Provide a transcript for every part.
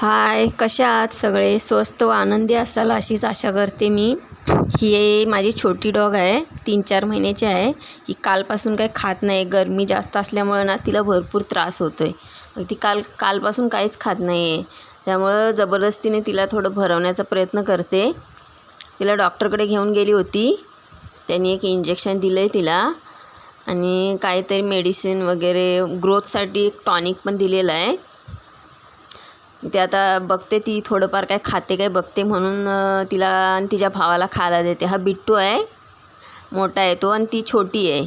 हाय, कशा आहात सगळे? स्वस्त व आनंदी असाल अशीच आशा करते मी. ही माझी छोटी डॉग आहे, 3-4 महिन्याची आहे. ही कालपासून काही खात नाही. गरमी जास्त असल्यामुळे ना तिला भरपूर त्रास होतो आहे. मग ती कालपासून काहीच खात नाही आहे. त्यामुळं जबरदस्तीने तिला थोडं भरवण्याचा प्रयत्न करते. तिला डॉक्टरकडे घेऊन गेली होती. त्यांनी एक इंजेक्शन दिलं आहे तिला आणि काहीतरी मेडिसिन वगैरे ग्रोथसाठी एक टॉनिक पण दिलेलं आहे. ते आता बघते ती थोडंफार काय खाते काय बघते म्हणून तिला आणि तिच्या भावाला खायला देते. हा बिट्टू आहे, मोठा आहे तो, आणि ती छोटी आहे.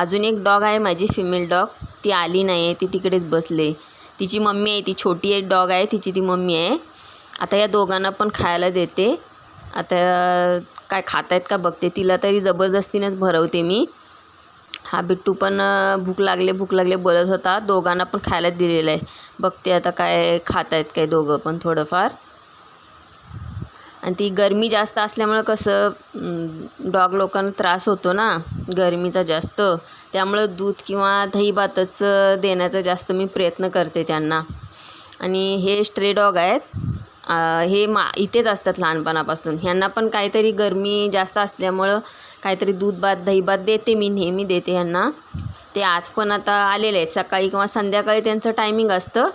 अजून एक डॉग आहे माझी, फिमेल डॉग. ती आली नाही आहे, ती तिकडेच बसले. तिची मम्मी आहे, ती छोटी एक डॉग आहे, तिची ती मम्मी आहे. आता या दोघांना पण खायला देते. आता काय खात आहेत का बघते. तिला तरी जबरदस्तीनेच भरवते मी. हा बिट्टू पण भूक लागले बोलत होता. दोघांना पण खायला दिलेलं आहे. बघते आता काय खात आहेत काय दोघं पण थोडंफार. आणि ती गरमी जास्त असल्यामुळं कसं डॉग लोकांना त्रास होतो ना गरमीचा जास्त. त्यामुळं दूध किंवा दही भातच देण्याचा जास्त मी प्रयत्न करते त्यांना. आणि हे स्ट्रे डॉग आहेत. हे इथेच असतात लहानपणापासून. ह्यांना पण काहीतरी गरमी जास्त असल्यामुळं काहीतरी दूध भात दही भात देते मी, नेहमी देते ह्यांना. ते आज पण आता आलेले आहेत. सकाळी किंवा संध्याकाळी त्यांचं टायमिंग असतं.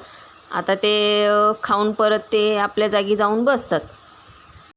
आता ते खाऊन परत ते आपल्या जागी जाऊन बसतात.